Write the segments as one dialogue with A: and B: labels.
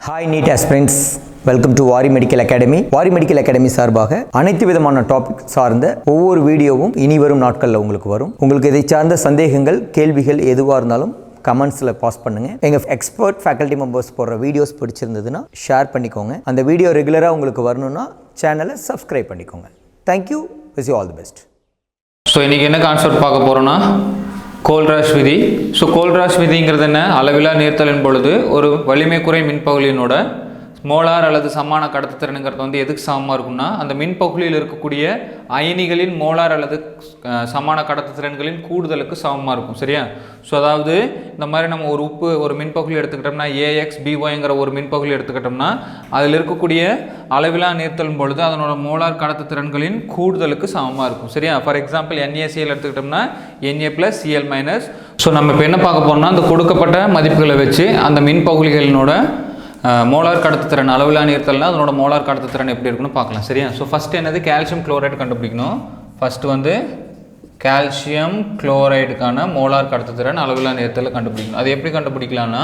A: Hi NEET aspirants, welcome to Vari Medical Academy. Vari Medical Academy சார்பாக அனைத்து விதமான topic சார்ந்த ஒவ்வொரு வீடியோவும் இனி வரும் நாட்களில் உங்களுக்கு வரும். உங்களுக்கு இதை சார்ந்த சந்தேகங்கள் கேள்விகள் எதுவாக இருந்தாலும் கமெண்ட்ஸில் பாஸ் பண்ணுங்கள். எங்கள் எக்ஸ்பர்ட் ஃபேக்கல்ட்டி மெம்பர்ஸ் போடுற வீடியோஸ் பிடிச்சிருந்ததுன்னா ஷேர் பண்ணிக்கோங்க. அந்த வீடியோ ரெகுலராக உங்களுக்கு வரணும்னா சேனலை சப்ஸ்கிரைப் பண்ணிக்கோங்க. Thank you, wish you all the best.
B: So இன்றைக்கி என்ன கான்செப்ட் பார்க்க போகிறோன்னா கோல்ராஷ் விதி. ஸோ கோல்ராஷ் விதிங்கிறது என்ன? அளவிலா நீர்த்தலின் பொழுது ஒரு வலிமை குறை மின்பகுளியினோட மோலார் அல்லது சமான கடத்துத்திறனுங்கிறது வந்து எதுக்கு சமமாக இருக்கும்னா அந்த மின்பகுளியில் இருக்கக்கூடிய அயனிகளின் மோலார் அல்லது சமான கடத்துத்திறன்களின் கூடுதலுக்கு சமமாக இருக்கும். சரியா? ஸோ அதாவது இந்த மாதிரி நம்ம ஒரு மின்பகுளி எடுத்துக்கிட்டோம்னா AXBYங்கிற ஒரு மின்பகுளி எடுத்துக்கிட்டோம்னா அதில் இருக்கக்கூடிய அளவிலா நீர்த்தலின் பொழுது அதனோட மோலார் கடத்துத்திறன்களின் கூடுதலுக்கு சமமாக இருக்கும். சரியா? ஃபார் எக்ஸாம்பிள் NaCl எடுத்துக்கிட்டோம்னா Na+Cl-. ஸோ நம்ம இப்போ என்ன பார்க்க போகிறோம்னா அந்த கொடுக்கப்பட்ட மதிப்புகளை வச்சு அந்த மின்பகுளிகளினோட மோலார் கடத்துத்திறன் அளவிலா நீர்த்தல்னா அதனோட மோலார் கடத்துத்திறன் எப்படி இருக்குன்னு பார்க்கலாம். சரியா? ஸோ ஃபஸ்ட்டு என்னது கால்சியம் குளோரைடு கண்டுபிடிக்கணும். ஃபஸ்ட்டு வந்து கால்சியம் குளோரைடுக்கான மோலார் கடத்துத்திறன் அளவிலா நீர்த்தலை கண்டுபிடிக்கணும். அது எப்படி கண்டுபிடிக்கலாம்னா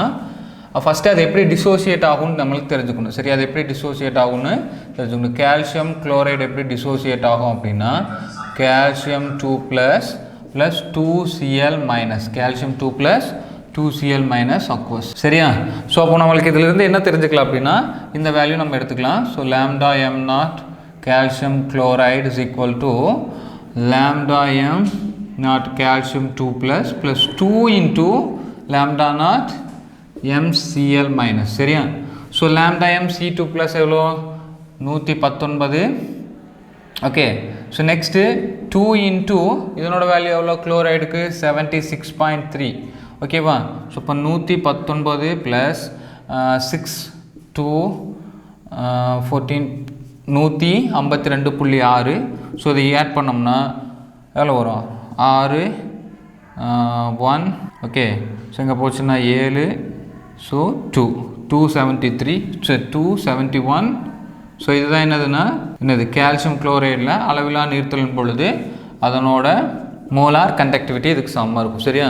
B: ஃபஸ்ட்டு அது எப்படி டிசோசியேட் ஆகும்னு நம்மளுக்கு தெரிஞ்சுக்கணும். சரி, அது எப்படி டிசோசியேட் ஆகும்னு தெரிஞ்சுக்கணும். கால்சியம் குளோரைடு எப்படி டிசோசியேட் ஆகும் அப்படின்னா calcium 2+ 2Cl- calcium 2+2Cl- aqueous. சரியா? ஸோ அப்போ நம்மளுக்கு இதிலிருந்து என்ன தெரிஞ்சுக்கலாம் அப்படின்னா இந்த வேல்யூ நம்ம எடுத்துக்கலாம். So lambda m0 calcium chloride is equal to lambda m0 calcium 2+ plus 2 into lambda naught mCl-. சரியா? ஸோ lambda m C2+ எவ்வளோ? 119. ஓகே. ஸோ நெக்ஸ்ட்டு 2 into இதனோட வேல்யூ எவ்வளோ? குளோரைடுக்கு 76.3. ஓகேவா? ஸோ இப்போ 119 + 6 2 14 152.6. ஸோ இதை ஆட் பண்ணோம்னா எவ்வளோ வரும்? 6 1. ஓகே. ஸோ இங்கே போச்சுன்னா 7. ஸோ 273. ஸோ 271. ஸோ இதுதான் என்னது கால்சியம் குளோரைடில் அளவிலா நீர்த்தலின் பொழுது அதனோட மோலார் கண்டக்டிவிட்டி இதுக்கு சமமாக இருக்கும். சரியா?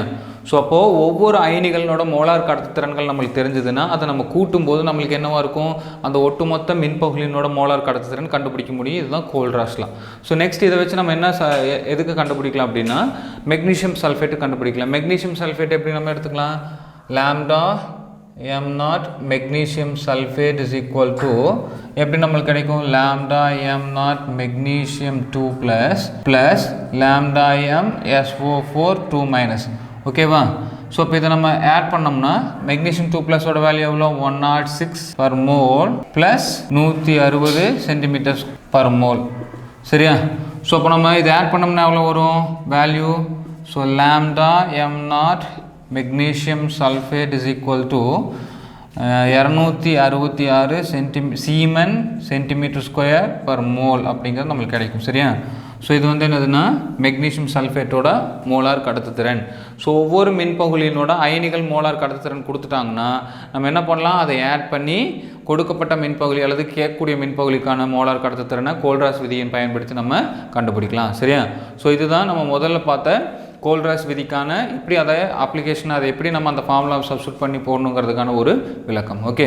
B: ஸோ அப்போது ஒவ்வொரு அயனிகளோட மோலார் கடத்துத்திறன்கள் நம்மளுக்கு தெரிஞ்சதுன்னா அதை நம்ம கூட்டும்போது நம்மளுக்கு என்னவாக இருக்கும்? அந்த ஒட்டுமொத்த மின்பகுளியினோட மோலார் கடத்துத்திறன் கண்டுபிடிக்க முடியும். இதுதான் கோல்ராஷ்லாம். ஸோ நெக்ஸ்ட் இதை வச்சு நம்ம என்ன எதுக்கு கண்டுபிடிக்கலாம் அப்படின்னா மெக்னீஷியம் சல்ஃபேட்டு கண்டுபிடிக்கலாம். மெக்னீஷியம் சல்ஃபேட் எப்படி நம்ம எடுத்துக்கலாம்? lambda m0 magnesium sulfate is equal to எப்படி நம்மளுக்கு கிடைக்கும்? lambda m0 magnesium 2+ plus lambda m SO4 2-. ஓகேவா? ஸோ இப்போ இதை நம்ம ஆட் பண்ணோம்னா மெக்னீஷியம் 2+ ஓட வேல்யூ எவ்வளோ? 106 per mole ப்ளஸ் 160 cm/mole. சரியா? ஸோ அப்போ நம்ம இதை ஆட் பண்ணோம்னா எவ்வளோ வரும் value? So lambda m0 magnesium sulfate is equal to 266 Siemens cm²/mole அப்படிங்கிறது நம்மளுக்கு கிடைக்கும். சரியா? ஸோ இது வந்து என்னதுன்னா மெக்னீஷியம் சல்ஃபேட்டோட மோலார் கடத்துத்திறன். ஸோ ஒவ்வொரு மின்பகுளியினோட அயனிகள் மோலார் கடத்துத்திறன் கொடுத்துட்டாங்கன்னா நம்ம என்ன பண்ணலாம்? அதை ஆட் பண்ணி கொடுக்கப்பட்ட மின்பகுளி அல்லது கேட்கக்கூடிய மின்பகுளிக்கான மோலார் கடத்துத்திறனை கோல்ராஷ் விதியை பயன்படுத்தி நம்ம கண்டுபிடிக்கலாம். சரியா? ஸோ இதுதான் நம்ம முதல்ல பார்த்த கோல்ராஷ் விதிக்கான இப்படி அதை அப்ளிகேஷன் அதை எப்படி நம்ம அந்த ஃபார்முலா சப்ஸ்டிட்யூட் பண்ணி போடணுங்கிறதுக்கான ஒரு விளக்கம். ஓகே.